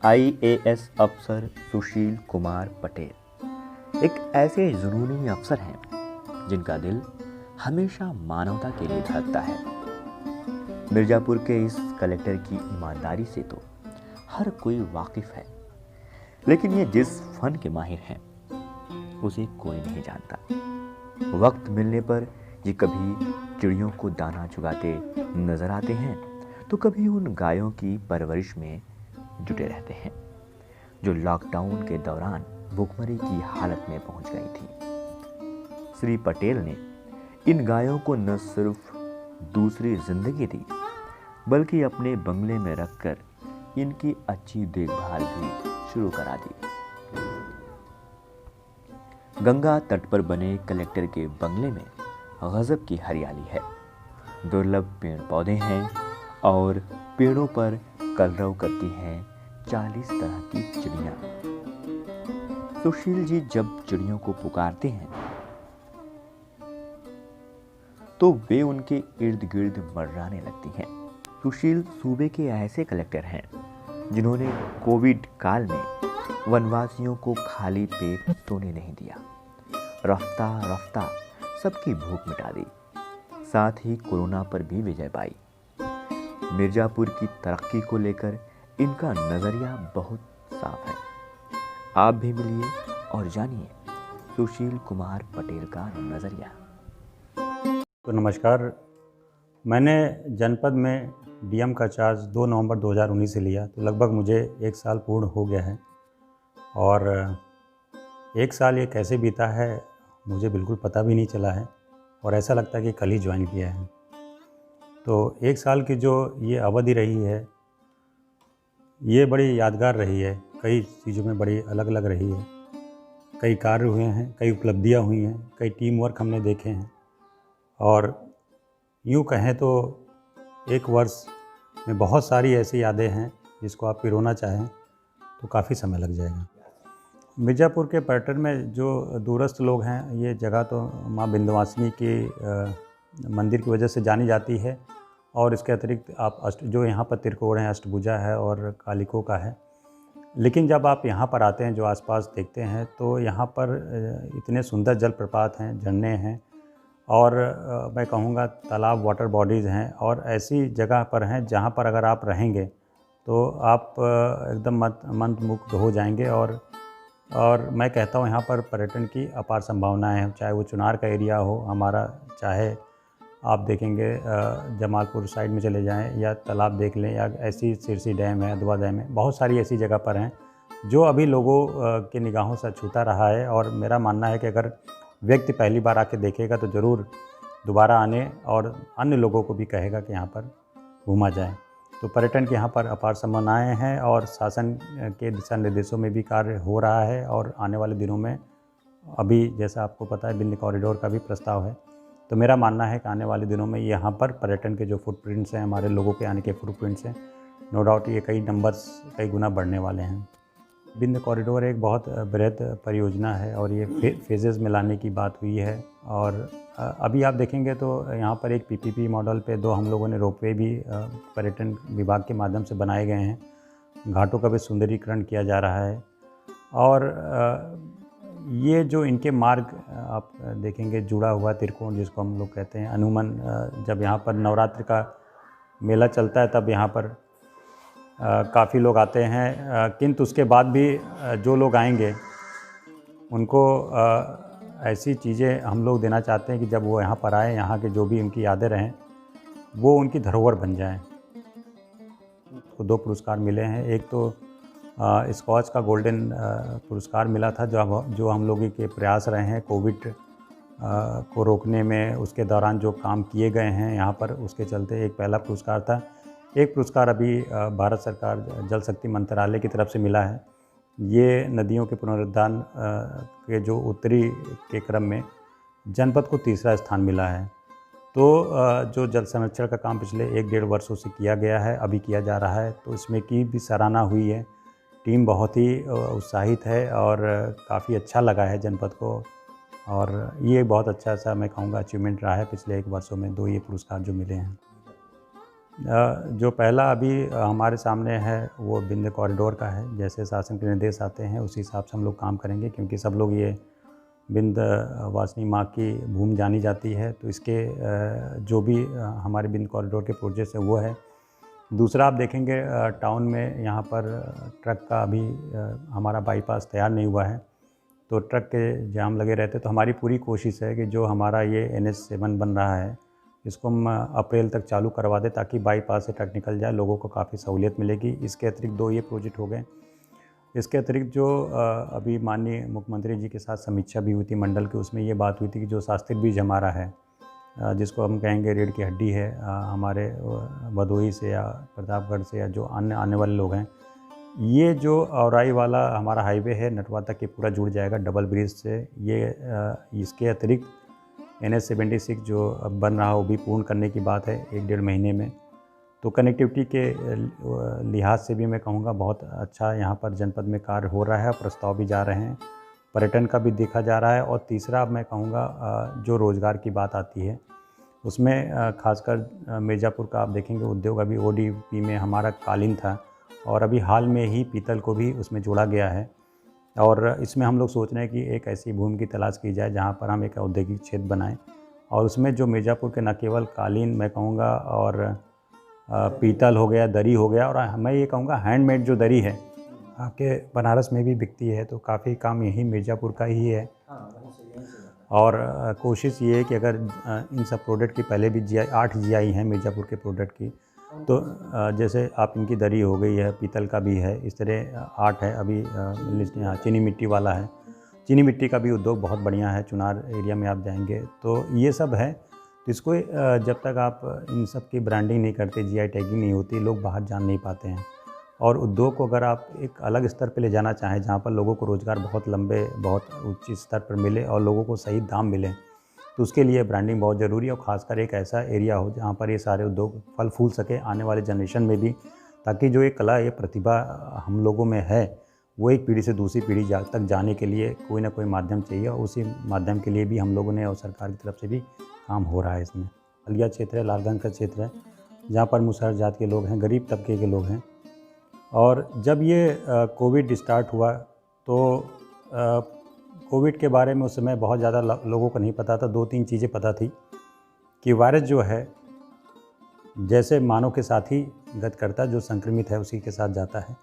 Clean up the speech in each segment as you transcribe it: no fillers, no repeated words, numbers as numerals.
IAS अफसर सुशील कुमार पटेल एक ऐसे जुनूनी अफसर हैं जिनका दिल हमेशा मानवता के लिए धड़कता है। मिर्जापुर के इस कलेक्टर की ईमानदारी से तो हर कोई वाकिफ है, लेकिन ये जिस फन के माहिर हैं उसे कोई नहीं जानता। वक्त मिलने पर ये कभी चिड़ियों को दाना चुगाते नजर आते हैं तो कभी उन गायों की परवरिश में जुटे रहते हैं जो लॉकडाउन के दौरान भूखमरी की हालत में पहुंच गई थी। श्री पटेल ने इन गायों को न सिर्फ दूसरी जिंदगी दी, बल्कि अपने बंगले में रखकर इनकी अच्छी देखभाल भी शुरू करा दी। गंगा तट पर बने कलेक्टर के बंगले में गजब की हरियाली है, दुर्लभ पेड़ पौधे हैं और पेड़ों पर कलरव करती हैं 40 तरह की चिड़ियां। सुशील जी जब चिड़ियों को पुकारते हैं तो वे उनके इर्द गिर्द मर्राने लगती हैं। सुशील सूबे के ऐसे कलेक्टर हैं जिन्होंने कोविड काल में वनवासियों को खाली पेट सोने नहीं दिया, रफ्ता रफ्ता सबकी भूख मिटा दी, साथ ही कोरोना पर भी विजय पाई। मिर्जापुर की तरक्की को लेकर इनका नजरिया बहुत साफ है। आप भी मिलिए और जानिए सुशील कुमार पटेल का नजरिया। तो नमस्कार, मैंने जनपद में डीएम का चार्ज 2 नवंबर 2019 से लिया, तो लगभग मुझे 1 साल पूर्ण हो गया है। और 1 साल ये कैसे बीता है मुझे बिल्कुल पता भी नहीं चला है और ऐसा लगता है कि कल ही ज्वाइन किया है। तो 1 साल की जो ये अवधि रही है ये बड़ी यादगार रही है। कई चीज़ों में बड़ी अलग अलग रही है। कई कार्य हुए हैं, कई उपलब्धियां हुई हैं, कई टीम वर्क हमने देखे हैं। और यूँ कहें तो 1 वर्ष में बहुत सारी ऐसी यादें हैं जिसको आप पिरोना चाहें तो काफ़ी समय लग जाएगा। मिर्ज़ापुर के पर्यटन में जो दूरस्थ लोग हैं, ये जगह तो माँ विंध्यवासिनी के मंदिर की वजह से जानी जाती है। और इसके अतिरिक्त आप जो यहाँ पर तिरकोड़ हैं, अष्टभुजा है और कालिको का है। लेकिन जब आप यहाँ पर आते हैं, जो आसपास देखते हैं, तो यहाँ पर इतने सुंदर जलप्रपात हैं, झरने हैं और मैं कहूँगा तालाब, वाटर बॉडीज़ हैं और ऐसी जगह पर हैं जहाँ पर अगर आप रहेंगे तो आप एकदम मंत्रमुग्ध हो जाएंगे। और मैं कहता हूँ यहाँ पर पर्यटन की अपार संभावनाएं हैं, चाहे वो चुनार का एरिया हो हमारा, चाहे आप देखेंगे जमालपुर साइड में चले जाएं या तालाब देख लें, या ऐसी सिरसी डैम है, अदवा डैम है, बहुत सारी ऐसी जगह पर हैं जो अभी लोगों के निगाहों से छूता रहा है। और मेरा मानना है कि अगर व्यक्ति पहली बार आके देखेगा तो ज़रूर दोबारा आने और अन्य लोगों को भी कहेगा कि यहाँ पर घूमा जाए। तो पर्यटन की यहाँ पर अपार संभावनाएँ हैं और शासन के दिशा निर्देशों में भी कार्य हो रहा है। और आने वाले दिनों में अभी जैसा आपको पता है विंध्य कॉरिडोर का भी प्रस्ताव है। तो मेरा मानना है कि आने वाले दिनों में यहाँ पर पर्यटन के जो फुटप्रिंट्स हैं, हमारे लोगों के आने के फुटप्रिंट्स हैं, नो डाउट ये कई गुना बढ़ने वाले हैं। विंध्य कॉरिडोर एक बहुत बृहद परियोजना है और ये फेजेज़ में लाने की बात हुई है। और अभी आप देखेंगे तो यहाँ पर एक पीपीपी मॉडल पे 2 हम लोगों ने रोपवे भी पर्यटन विभाग के माध्यम से बनाए गए हैं। घाटों का भी सुंदरीकरण किया जा रहा है। और ये जो इनके मार्ग आप देखेंगे जुड़ा हुआ तिरकोण जिसको हम लोग कहते हैं, अमूमन जब यहाँ पर नवरात्र का मेला चलता है तब यहाँ पर काफ़ी लोग आते हैं। किंतु उसके बाद भी जो लोग आएंगे उनको ऐसी चीज़ें हम लोग देना चाहते हैं कि जब वो यहाँ पर आए, यहाँ के जो भी उनकी यादें रहें वो उनकी धरोहर बन जाएं। तो 2 पुरस्कार मिले हैं। एक तो स्कॉच का गोल्डन पुरस्कार मिला था जो हम लोगों के प्रयास रहे हैं कोविड को रोकने में, उसके दौरान जो काम किए गए हैं यहाँ पर, उसके चलते एक पहला पुरस्कार था। एक पुरस्कार अभी भारत सरकार जल शक्ति मंत्रालय की तरफ से मिला है। ये नदियों के पुनरुद्धार के जो उत्तरी के क्रम में जनपद को 3रा स्थान मिला है। तो जो जल संरक्षण का काम पिछले 1-1.5 वर्षों से किया गया है, अभी किया जा रहा है, तो इसमें की भी सराहना हुई है। टीम बहुत ही उत्साहित है और काफ़ी अच्छा लगा है जनपद को। और ये बहुत अच्छा सा मैं कहूँगा अचीवमेंट रहा है पिछले 1 वर्षों में 2 ये पुरस्कार जो मिले हैं। जो पहला अभी हमारे सामने है वो बिंद कॉरिडोर का है। जैसे शासन के निर्देश आते हैं उसी हिसाब से हम लोग काम करेंगे, क्योंकि सब लोग ये बिंद वासिनी माँ की भूमि जानी जाती है। तो इसके जो भी हमारे बिंद कॉरिडोर के प्रोजेक्ट्स है वो है। दूसरा आप देखेंगे टाउन में यहाँ पर ट्रक का अभी हमारा बाईपास तैयार नहीं हुआ है, तो ट्रक के जाम लगे रहते। तो हमारी पूरी कोशिश है कि जो हमारा ये NH7 बन रहा है इसको हम अप्रैल तक चालू करवा दें, ताकि बाईपास से ट्रक निकल जाए, लोगों को काफ़ी सहूलियत मिलेगी। इसके अतिरिक्त 2 ये प्रोजेक्ट हो गए। इसके अतिरिक्त जो अभी माननीय मुख्यमंत्री जी के साथ समीक्षा भी हुई थी मंडल की, उसमें ये बात हुई थी कि जो शास्त्रीय ब्रिज हमारा है, जिसको हम कहेंगे रीढ़ की हड्डी है हमारे भदोही से या प्रतापगढ़ से या जो अन्य आने वाले लोग हैं, ये जो औराई वाला हमारा हाईवे है नटवा तक ये पूरा जुड़ जाएगा डबल ब्रिज से। ये इसके अतिरिक्त NH76 जो अब बन रहा है वो भी पूर्ण करने की बात है 1-1.5 महीने में। तो कनेक्टिविटी के लिहाज से भी मैं कहूँगा बहुत अच्छा यहाँ पर जनपद में कार्य हो रहा है, प्रस्ताव भी जा रहे हैं, पर्यटन का भी देखा जा रहा है। और तीसरा मैं कहूँगा जो रोज़गार की बात आती है उसमें खासकर मिर्ज़ापुर का आप देखेंगे उद्योग अभी ODP में हमारा कालीन था, और अभी हाल में ही पीतल को भी उसमें जोड़ा गया है। और इसमें हम लोग सोच रहे हैं कि एक ऐसी भूमि की तलाश की जाए जहाँ पर हम एक औद्योगिक क्षेत्र बनाएं, और उसमें जो मिर्ज़ापुर के न केवल कालीन मैं कहूँगा और पीतल हो गया, दरी हो गया, और मैं ये कहूँगा हैंडमेड जो दरी है आपके बनारस में भी बिकती है, तो काफ़ी काम यही मिर्ज़ापुर का ही है। और कोशिश ये है कि अगर इन सब प्रोडक्ट की पहले भी GI 8 GI हैं मिर्ज़ापुर के प्रोडक्ट की, तो जैसे आप इनकी दरी हो गई है, पीतल का भी है, इस तरह 8 है अभी लिस्ट। यहाँ चीनी मिट्टी वाला है, चीनी मिट्टी का भी उद्योग बहुत बढ़िया है, चुनार एरिया में आप जाएंगे तो ये सब है। तो इसको जब तक आप इन सब की ब्रांडिंग नहीं करते, GI टैगिंग नहीं होती, लोग बाहर जान नहीं पाते हैं। और उद्योग को अगर आप एक अलग स्तर पे ले जाना चाहें जहाँ पर लोगों को रोज़गार बहुत लंबे बहुत उच्च स्तर पर मिले और लोगों को सही दाम मिले, तो उसके लिए ब्रांडिंग बहुत ज़रूरी है। और ख़ासकर एक ऐसा एरिया हो जहाँ पर ये सारे उद्योग फल फूल सके आने वाले जनरेशन में भी, ताकि जो ये कला ये प्रतिभा हम लोगों में है वो एक पीढ़ी से दूसरी पीढ़ी तक जाने के लिए कोई ना कोई माध्यम चाहिए, और उसी माध्यम के लिए भी हम लोगों ने और सरकार की तरफ से भी काम हो रहा है। इसमें अलिया क्षेत्र है, लालगंज का क्षेत्र है, जहाँ पर मुसहर जात के लोग हैं, गरीब तबके के लोग हैं। और जब ये कोविड स्टार्ट हुआ तो कोविड के बारे में उस समय बहुत ज़्यादा लोगों को नहीं पता था। 2-3 चीज़ें पता थी कि वायरस जो है जैसे मानव के साथ ही गत करता है, जो संक्रमित है उसी के साथ जाता है,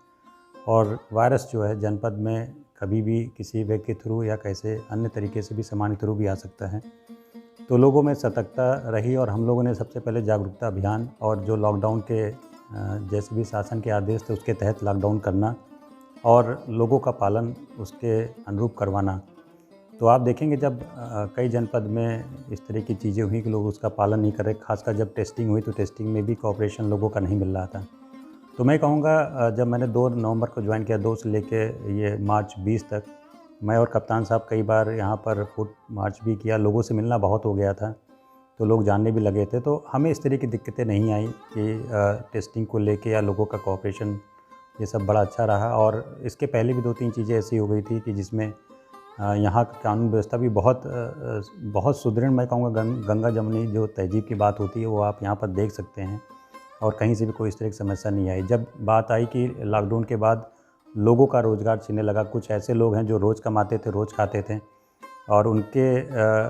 और वायरस जो है जनपद में कभी भी किसी व्यक्ति के थ्रू या कैसे अन्य तरीके से भी सामान्य थ्रू भी आ सकता है। तो लोगों में सतर्कता रही, और हम लोगों ने सबसे पहले जागरूकता अभियान और जो लॉकडाउन के जैसे भी शासन के आदेश थे उसके तहत लॉकडाउन करना और लोगों का पालन उसके अनुरूप करवाना। तो आप देखेंगे जब कई जनपद में इस तरह की चीज़ें हुई कि लोग उसका पालन नहीं कर रहे, खासकर जब टेस्टिंग हुई तो टेस्टिंग में भी कोऑपरेशन लोगों का नहीं मिल रहा था। तो मैं कहूँगा जब मैंने 2 नवंबर को ज्वाइन किया, 2 से लेके ये मार्च 20 तक, मैं और कप्तान साहब कई बार यहाँ पर फुट मार्च भी किया, लोगों से मिलना बहुत हो गया था, तो लोग जानने भी लगे थे। तो हमें इस तरह की दिक्कतें नहीं आई कि टेस्टिंग को लेके या लोगों का कोऑपरेशन, ये सब बड़ा अच्छा रहा। और इसके पहले भी 2-3 चीज़ें ऐसी हो गई थी कि जिसमें यहाँ की कानून व्यवस्था भी बहुत सुदृढ़, मैं कहूँगा गंगा जमुनी जो तहजीब की बात होती है वो आप यहाँ पर देख सकते हैं, और कहीं से भी कोई इस तरह की समस्या नहीं आई। जब बात आई कि लॉकडाउन के बाद लोगों का रोज़गार छीनने लगा, कुछ ऐसे लोग हैं जो रोज़ कमाते थे, रोज़ खाते थे, और उनके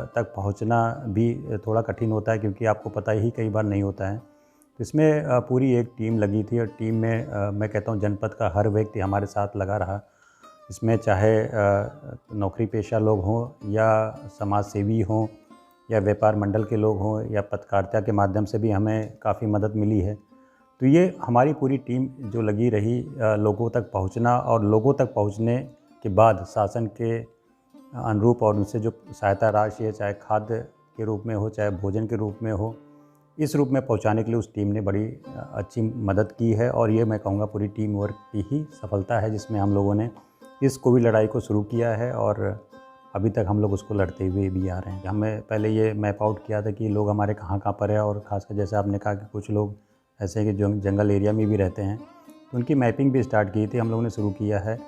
तक पहुंचना भी थोड़ा कठिन होता है, क्योंकि आपको पता ही कई बार नहीं होता है। तो इसमें पूरी एक टीम लगी थी, और टीम में मैं कहता हूं जनपद का हर व्यक्ति हमारे साथ लगा रहा। इसमें चाहे नौकरी पेशा लोग हों या समाज सेवी हों या व्यापार मंडल के लोग हों या पत्रकारिता के माध्यम से भी हमें काफ़ी मदद मिली है। तो ये हमारी पूरी टीम जो लगी रही लोगों तक पहुंचना, और लोगों तक पहुंचने के बाद शासन के अनुरूप और उनसे जो सहायता राशि है, चाहे खाद्य के रूप में हो चाहे भोजन के रूप में हो, इस रूप में पहुंचाने के लिए उस टीम ने बड़ी अच्छी मदद की है। और ये मैं कहूँगा पूरी टीम वर्क की ही सफलता है, जिसमें हम लोगों ने इस कोविड लड़ाई को शुरू किया है और अभी तक हम लोग उसको लड़ते हुए भी आ रहे हैं। हमें पहले ये मैप आउट किया था कि लोग हमारे कहाँ कहाँ पर है, और ख़ासकर जैसे आपने कहा कि कुछ लोग ऐसे हैं कि जो जंगल एरिया में भी रहते हैं, तो उनकी मैपिंग भी स्टार्ट की थी, हम लोगों ने शुरू किया है।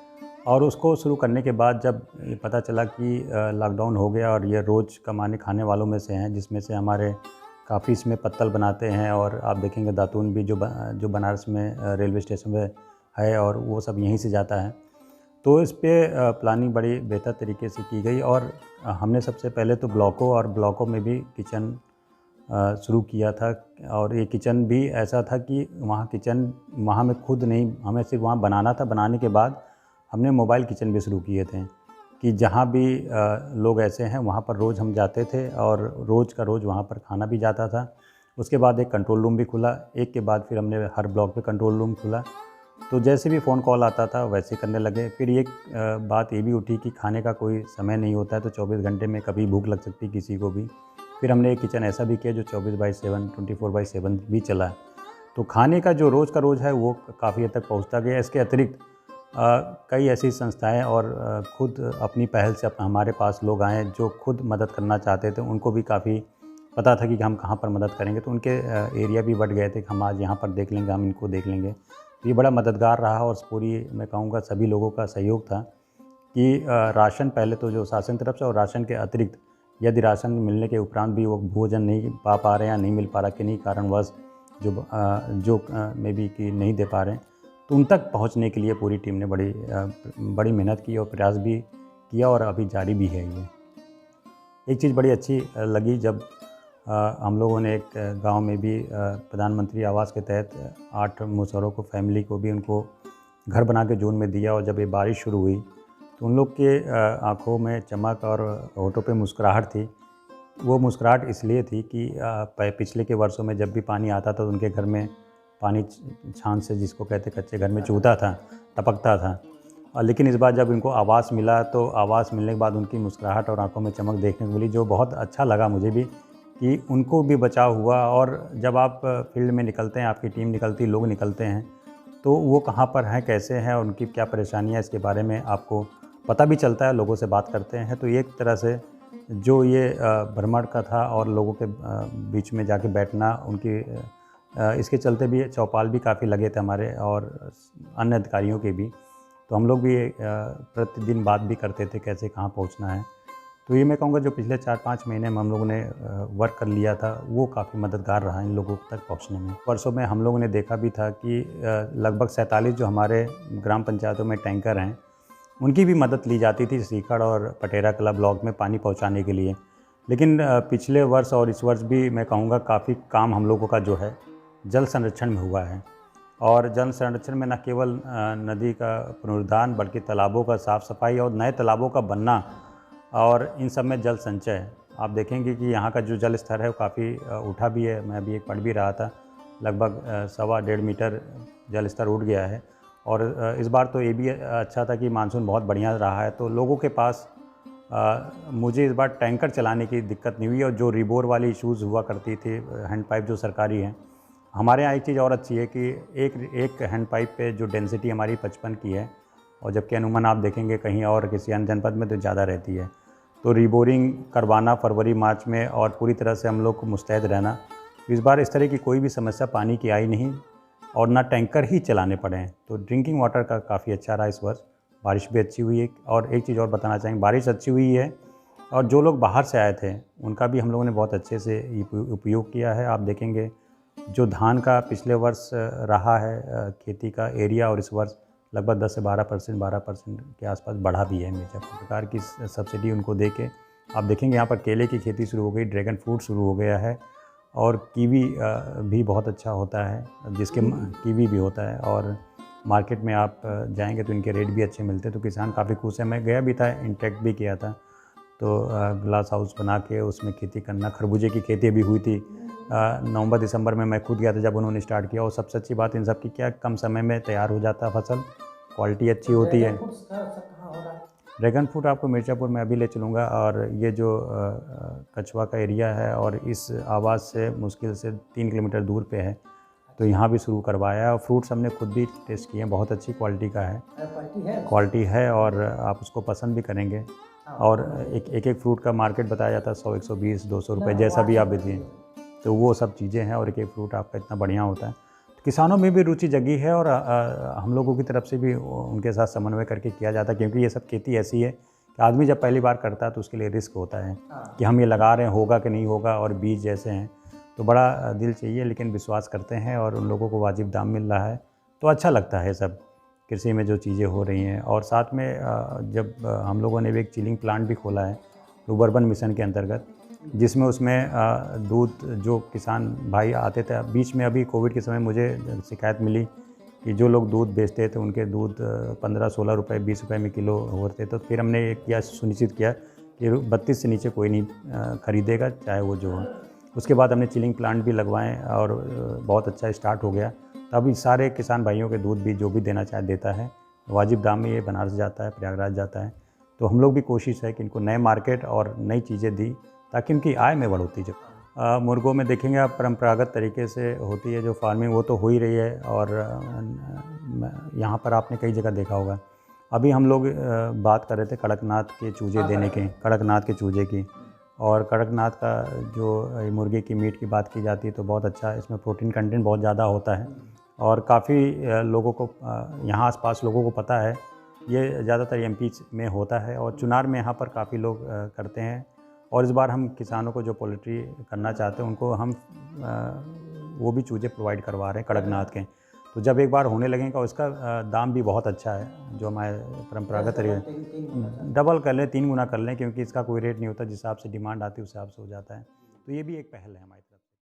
और उसको शुरू करने के बाद जब ये पता चला कि लॉकडाउन हो गया और ये रोज़ कमाने खाने वालों में से हैं, जिसमें से हमारे काफ़ी इसमें पत्तल बनाते हैं, और आप देखेंगे दातून भी जो बनारस में रेलवे स्टेशन पे है, और वो सब यहीं से जाता है। तो इस पे प्लानिंग बड़ी बेहतर तरीके से की गई, और हमने सबसे पहले तो ब्लॉकों में भी किचन शुरू किया था। और ये किचन भी ऐसा था कि वहाँ में खुद नहीं, हमें सिर्फ वहाँ बनाना था। बनाने के बाद हमने मोबाइल किचन भी शुरू किए थे कि जहाँ भी लोग ऐसे हैं वहाँ पर रोज़ हम जाते थे, और रोज़ का रोज़ वहाँ पर खाना भी जाता था। उसके बाद एक कंट्रोल रूम भी खुला, एक के बाद फिर हमने हर ब्लॉक पे कंट्रोल रूम खुला। तो जैसे भी फ़ोन कॉल आता था वैसे करने लगे। फिर एक बात ये भी उठी कि खाने का कोई समय नहीं होता है, तो 24 घंटे में कभी भूख लग सकती किसी को भी। फिर हमने एक किचन ऐसा भी किया जो 24/7 भी चला। तो खाने का जो रोज़ का रोज़ है वो काफ़ी हद तक पहुँचता गया। इसके अतिरिक्त कई ऐसी संस्थाएं और खुद अपनी पहल से हमारे पास लोग आए जो खुद मदद करना चाहते थे। उनको भी काफ़ी पता था कि हम कहाँ पर मदद करेंगे, तो उनके एरिया भी बढ़ गए थे कि हम आज यहाँ पर देख लेंगे, हम इनको देख लेंगे। तो ये बड़ा मददगार रहा, और पूरी मैं कहूँगा सभी लोगों का सहयोग था कि राशन पहले तो जो शासन तरफ से, और राशन के अतिरिक्त यदि राशन मिलने के उपरांत भी वो भोजन नहीं पा रहे हैं या नहीं मिल पा रहा किन्हीं कारणवश, जो मे बी कि नहीं दे पा रहे हैं, तो उन तक पहुंचने के लिए पूरी टीम ने बड़ी मेहनत की और प्रयास भी किया, और अभी जारी भी है ये। एक चीज़ बड़ी अच्छी लगी जब हम लोगों ने एक गांव में भी प्रधानमंत्री आवास के तहत 8 मुसहरों को, फैमिली को भी उनको घर बना के जून में दिया। और जब ये बारिश शुरू हुई तो उन लोग के आँखों में चमक और होठों पे मुस्कुराहट थी। वो मुस्कुराहट इसलिए थी कि पिछले के वर्षों में जब भी पानी आता था तो उनके घर में पानी छान से, जिसको कहते कच्चे घर में, चूहता था, टपकता था। लेकिन इस बार जब इनको आवास मिला तो आवास मिलने के बाद उनकी मुस्कुराहट और आंखों में चमक देखने को मिली, जो बहुत अच्छा लगा मुझे भी कि उनको भी बचाव हुआ। और जब आप फील्ड में निकलते हैं, आपकी टीम निकलती, लोग निकलते हैं, तो वो कहाँ पर हैं, कैसे हैं, उनकी क्या परेशानियाँ, इसके बारे में आपको पता भी चलता है, लोगों से बात करते हैं। तो एक तरह से जो ये भ्रमण का था और लोगों के बीच में जाके बैठना, उनकी इसके चलते भी चौपाल भी काफ़ी लगे थे हमारे और अन्य अधिकारियों के भी। तो हम लोग भी प्रतिदिन बात भी करते थे कैसे कहाँ पहुँचना है। तो ये मैं कहूँगा जो पिछले 4-5 महीने में हम लोगों ने वर्क कर लिया था वो काफ़ी मददगार रहा इन लोगों तक पहुँचने में। वर्षों में हम लोगों ने देखा भी था कि लगभग 47 जो हमारे ग्राम पंचायतों में टैंकर हैं, उनकी भी मदद ली जाती थी सीखड़ और पटेरा कला ब्लॉक में पानी पहुँचाने के लिए। लेकिन पिछले वर्ष और इस वर्ष भी मैं कहूँगा काफ़ी काम हम लोगों का जो है जल संरक्षण में हुआ है। और जल संरक्षण में न केवल नदी का पुनरुद्धार बल्कि तालाबों का साफ़ सफाई और नए तालाबों का बनना, और इन सब में जल संचय। आप देखेंगे कि यहाँ का जो जल स्तर है वो काफ़ी उठा भी है। मैं अभी पढ़ भी रहा था, लगभग 1.25 मीटर जल स्तर उठ गया है। और इस बार तो ये भी अच्छा था कि मानसून बहुत बढ़िया रहा है, तो लोगों के पास मुझे इस बार टैंकर चलाने की दिक्कत नहीं हुई। और जो रिबोर वाली इश्यूज़ हुआ करती थी, हैंड पाइप जो सरकारी हैं, हमारे यहाँ एक चीज़ और अच्छी है कि एक हैंड पाइप पे जो डेंसिटी हमारी 55 की है, और जबकि अनुमान आप देखेंगे कहीं और किसी अन्य जनपद में तो ज़्यादा रहती है। तो रिबोरिंग करवाना फरवरी मार्च में और पूरी तरह से हम लोग को मुस्तैद रहना। इस बार इस तरह की कोई भी समस्या पानी की आई नहीं, और ना टैंकर ही चलाने पड़े हैं। तो ड्रिंकिंग वाटर का काफ़ी अच्छा रहा इस वर्ष। बारिश भी अच्छी हुई है। और एक चीज़ और बताना चाहेंगे, बारिश अच्छी हुई है और जो लोग बाहर से आए थे उनका भी हम लोगों ने बहुत अच्छे से उपयोग किया है। आप देखेंगे जो धान का पिछले वर्ष रहा है खेती का एरिया, और इस वर्ष लगभग 10 से 12% के आसपास बढ़ा भी है। मिर्ज़ापुर प्रकार की सब्सिडी उनको दे के आप देखेंगे यहाँ पर केले की खेती शुरू हो गई, ड्रैगन फ्रूट शुरू हो गया है, और कीवी भी बहुत अच्छा होता है, जिसके कीवी भी होता है। और मार्केट में आप जाएंगे तो इनके रेट भी अच्छे मिलते हैं, तो किसान काफ़ी खुश है। मैं गया भी था, इंटरेक्ट भी किया था। तो ग्लास हाउस बना के उसमें खेती करना, खरबूजे की खेती भी हुई थी नवंबर दिसंबर में। मैं खुद गया था जब उन्होंने स्टार्ट किया। और सबसे अच्छी बात इन सब की क्या, कम समय में तैयार हो जाता है फसल, क्वालिटी अच्छी होती है। ड्रैगन फ्रूट आपको मिर्ज़ापुर में अभी ले चलूँगा। और ये जो कछवा का एरिया है और इस आवाज़ से मुश्किल से 3 किलोमीटर दूर पे है, तो यहाँ भी शुरू करवाया है। और फ्रूट्स हमने खुद भी टेस्ट किए हैं, बहुत अच्छी क्वालिटी का है, क्वालिटी है और आप उसको पसंद भी करेंगे। और एक फ्रूट का मार्केट बताया जाता है 100, 120, 200 रुपये, जैसा भी आप बेचिए। तो वो सब चीज़ें हैं, और एक फ्रूट आपका इतना बढ़िया होता है। तो किसानों में भी रुचि जगी है, और हम लोगों की तरफ से भी उनके साथ समन्वय करके किया जाता है। क्योंकि ये सब खेती ऐसी है कि आदमी जब पहली बार करता है तो उसके लिए रिस्क होता है कि हम ये लगा रहे हैं, होगा कि नहीं होगा, और बीज जैसे हैं। तो बड़ा दिल चाहिए, लेकिन विश्वास करते हैं और उन लोगों को वाजिब दाम मिल रहा है तो अच्छा लगता है सब कृषि में जो चीज़ें हो रही हैं। और साथ में जब हम लोगों ने भी एक चिलिंग प्लांट भी खोला है रुर्बन मिशन के अंतर्गत, जिसमें उसमें दूध जो किसान भाई आते थे, बीच में अभी कोविड के समय मुझे शिकायत मिली कि जो लोग दूध बेचते थे उनके दूध 15-16 रुपये 20 रुपये में किलो होते, तो फिर हमने एक किया, सुनिश्चित किया कि 32 से नीचे कोई नहीं ख़रीदेगा, चाहे वो जो हो। उसके बाद हमने चिलिंग प्लांट भी लगवाएं और बहुत अच्छा स्टार्ट हो गया। तब इस सारे किसान भाइयों के दूध भी जो भी देना चाहे देता है, वाजिब दाम में ये बनारस जाता है, प्रयागराज जाता है। तो हम लोग भी कोशिश है कि इनको नए मार्केट और नई चीज़ें दी ताकि उनकी आय में बढ़ोतरी हो। मुर्गों में देखेंगे आप, परंपरागत तरीके से होती है जो फार्मिंग, वो तो हो ही रही है। और यहाँ पर आपने कई जगह देखा होगा। अभी हम लोग बात कर रहे थे कड़कनाथ के चूजे देने की, कड़कनाथ के चूजे की। और कड़कनाथ का जो मुर्गे की मीट की बात की जाती है तो बहुत अच्छा है, इसमें प्रोटीन कंटेंट बहुत ज़्यादा होता है और काफ़ी लोगों को यहाँ आसपास लोगों को पता है। ये ज़्यादातर एमपी में होता है और चुनार में यहाँ पर काफ़ी लोग करते हैं। और इस बार हम किसानों को जो पोल्ट्री करना चाहते हैं उनको हम वो भी चूजे प्रोवाइड करवा रहे हैं कड़कनाथ के। तो जब एक बार होने लगेगा उसका दाम भी बहुत अच्छा है, जो हमारे परंपरागत तरीके डबल कर लें, 3 गुना कर लें, क्योंकि इसका कोई रेट नहीं होता, जिस हिसाब से डिमांड आती है उस हिसाब से हो जाता है। तो ये भी एक पहल है हमारी।